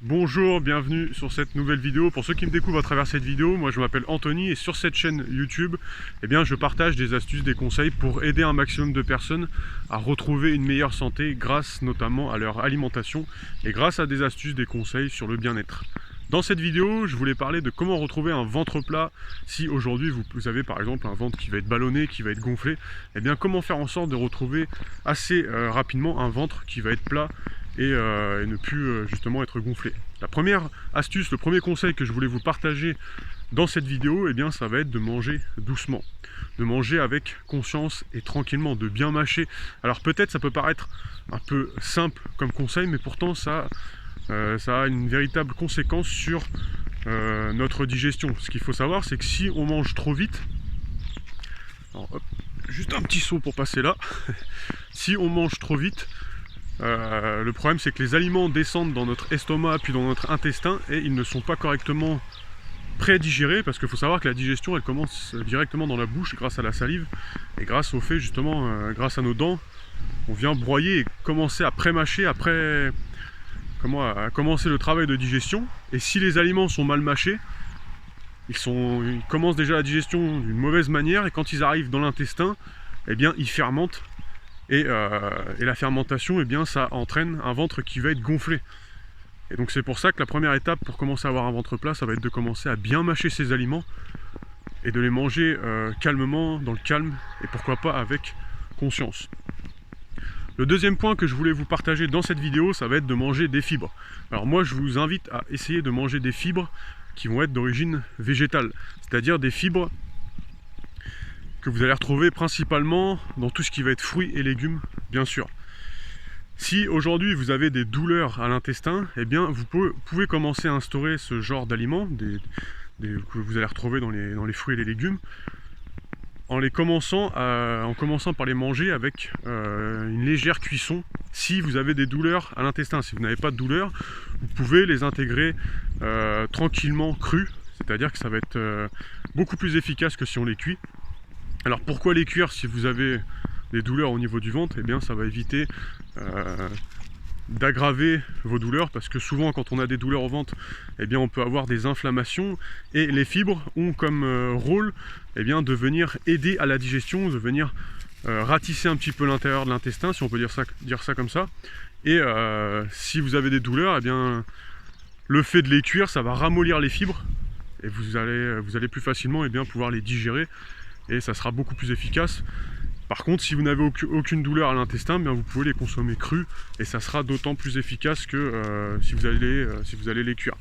Bonjour, bienvenue sur cette nouvelle vidéo. Pour ceux qui me découvrent à travers cette vidéo, moi je m'appelle Anthony et sur cette chaîne YouTube, je partage des astuces, des conseils pour aider un maximum de personnes à retrouver une meilleure santé grâce notamment à leur alimentation et grâce à des astuces, des conseils sur le bien-être. Dans cette vidéo, je voulais parler de comment retrouver un ventre plat si aujourd'hui vous avez par exemple un ventre qui va être ballonné, qui va être gonflé. Comment faire en sorte de retrouver assez rapidement un ventre qui va être plat et ne plus justement être gonflé. La première astuce, le premier conseil que je voulais vous partager dans cette vidéo, ça va être de manger doucement, de manger avec conscience et tranquillement, de bien mâcher. Alors peut-être ça peut paraître un peu simple comme conseil, mais pourtant ça a une véritable conséquence sur notre digestion. Ce qu'il faut savoir, c'est que si on mange trop vite, alors, hop, juste un petit saut pour passer là, si on mange trop vite, le problème c'est que les aliments descendent dans notre estomac puis dans notre intestin et ils ne sont pas correctement pré-digérés, parce qu'il faut savoir que la digestion elle commence directement dans la bouche grâce à la salive et grâce au fait justement, grâce à nos dents, on vient broyer et commencer à pré-mâcher, à commencer le travail de digestion. Et si les aliments sont mal mâchés, ils commencent déjà la digestion d'une mauvaise manière et quand ils arrivent dans l'intestin, ils fermentent. Et la fermentation, ça entraîne un ventre qui va être gonflé. Et donc c'est pour ça que la première étape pour commencer à avoir un ventre plat, ça va être de commencer à bien mâcher ses aliments et de les manger calmement, dans le calme, et pourquoi pas avec conscience. Le deuxième point que je voulais vous partager dans cette vidéo, ça va être de manger des fibres. Alors moi je vous invite à essayer de manger des fibres qui vont être d'origine végétale, c'est-à-dire des fibres que vous allez retrouver principalement dans tout ce qui va être fruits et légumes, bien sûr. Si aujourd'hui vous avez des douleurs à l'intestin, vous pouvez commencer à instaurer ce genre d'aliments que vous allez retrouver dans les fruits et les légumes, en commençant par les manger avec une légère cuisson. Si vous avez des douleurs à l'intestin, si vous n'avez pas de douleur, vous pouvez les intégrer tranquillement crus, c'est-à-dire que ça va être beaucoup plus efficace que si on les cuit. Alors pourquoi les cuire si vous avez des douleurs au niveau du ventre? Ça va éviter d'aggraver vos douleurs, parce que souvent quand on a des douleurs au ventre, on peut avoir des inflammations et les fibres ont comme rôle de venir aider à la digestion, de venir ratisser un petit peu l'intérieur de l'intestin, si on peut dire ça comme ça. Et si vous avez des douleurs, le fait de les cuire, ça va ramollir les fibres et vous allez plus facilement pouvoir les digérer. Et ça sera beaucoup plus efficace. Par contre, si vous n'avez aucune douleur à l'intestin, vous pouvez les consommer crus et ça sera d'autant plus efficace que si vous allez les cuire.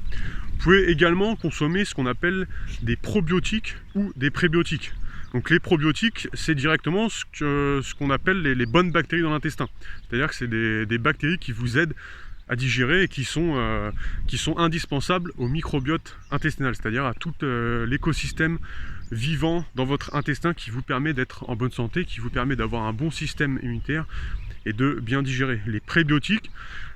Vous pouvez également consommer ce qu'on appelle des probiotiques ou des prébiotiques. Donc les probiotiques, c'est directement ce qu'on appelle les bonnes bactéries dans l'intestin. C'est-à-dire que c'est des bactéries qui vous aident à digérer et qui sont indispensables au microbiote intestinal, c'est-à-dire à tout l'écosystème vivant dans votre intestin qui vous permet d'être en bonne santé, qui vous permet d'avoir un bon système immunitaire et de bien digérer. Les prébiotiques,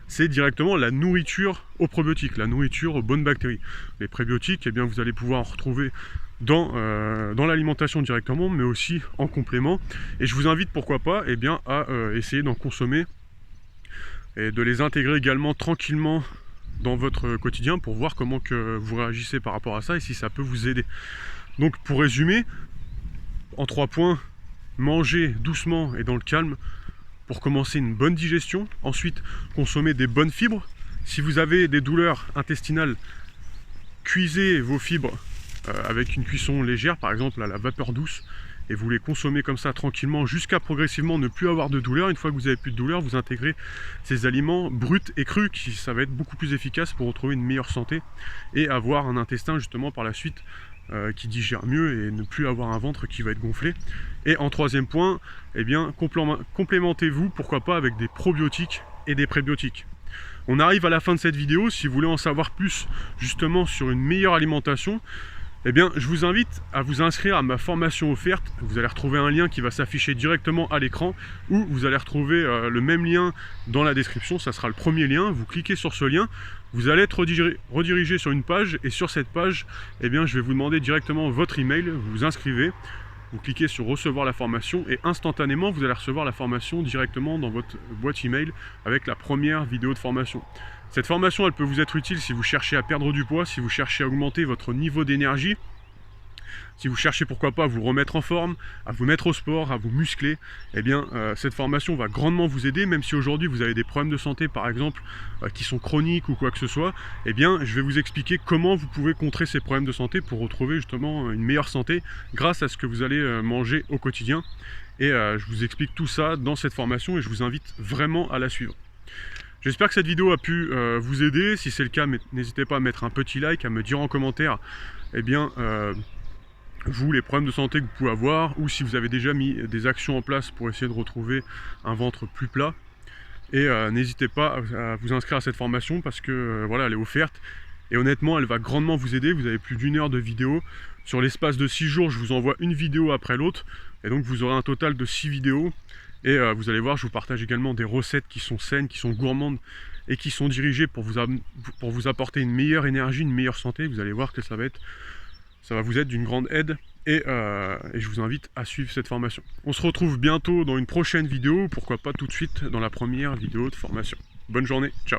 c'est directement la nourriture aux probiotiques, la nourriture aux bonnes bactéries. Les prébiotiques, vous allez pouvoir en retrouver dans l'alimentation directement, mais aussi en complément. Et je vous invite pourquoi pas à essayer d'en consommer et de les intégrer également tranquillement dans votre quotidien pour voir comment que vous réagissez par rapport à ça et si ça peut vous aider. Donc pour résumer, en 3 points, manger doucement et dans le calme pour commencer une bonne digestion. Ensuite, consommer des bonnes fibres. Si vous avez des douleurs intestinales, cuisez vos fibres avec une cuisson légère, par exemple à la vapeur douce, et vous les consommez comme ça tranquillement jusqu'à progressivement ne plus avoir de douleur. Une fois que vous n'avez plus de douleur, vous intégrez ces aliments bruts et crus, ça va être beaucoup plus efficace pour retrouver une meilleure santé et avoir un intestin justement par la suite qui digère mieux et ne plus avoir un ventre qui va être gonflé. Et en 3e point, complémentez-vous pourquoi pas avec des probiotiques et des prébiotiques. On arrive à la fin de cette vidéo. Si vous voulez en savoir plus justement sur une meilleure alimentation, je vous invite à vous inscrire à ma formation offerte. Vous allez retrouver un lien qui va s'afficher directement à l'écran, ou vous allez retrouver le même lien dans la description. Ça sera le premier lien. Vous cliquez sur ce lien, vous allez être redirigé sur une page, et sur cette page, je vais vous demander directement votre email. Vous vous inscrivez, vous cliquez sur recevoir la formation et instantanément vous allez recevoir la formation directement dans votre boîte email avec la première vidéo de formation. Cette formation, elle peut vous être utile si vous cherchez à perdre du poids, si vous cherchez à augmenter votre niveau d'énergie, si vous cherchez pourquoi pas à vous remettre en forme, à vous mettre au sport, à vous muscler. Eh bien cette formation va grandement vous aider, même si aujourd'hui vous avez des problèmes de santé par exemple qui sont chroniques ou quoi que ce soit. Eh bien je vais vous expliquer comment vous pouvez contrer ces problèmes de santé pour retrouver justement une meilleure santé grâce à ce que vous allez manger au quotidien. Et je vous explique tout ça dans cette formation et je vous invite vraiment à la suivre. J'espère que cette vidéo a pu vous aider. Si c'est le cas, n'hésitez pas à mettre un petit like, à me dire en commentaire eh bien vous, les problèmes de santé que vous pouvez avoir, ou si vous avez déjà mis des actions en place pour essayer de retrouver un ventre plus plat. Et n'hésitez pas à vous inscrire à cette formation parce que voilà, elle est offerte. Et honnêtement, elle va grandement vous aider. Vous avez plus d'1 heure de vidéo. Sur l'espace de 6 jours, je vous envoie une vidéo après l'autre. Et donc vous aurez un total de 6 vidéos. Et vous allez voir, je vous partage également des recettes qui sont saines, qui sont gourmandes et qui sont dirigées pour vous apporter une meilleure énergie, une meilleure santé. Vous allez voir que ça va vous être d'une grande aide et je vous invite à suivre cette formation. On se retrouve bientôt dans une prochaine vidéo, pourquoi pas tout de suite dans la première vidéo de formation. Bonne journée, ciao.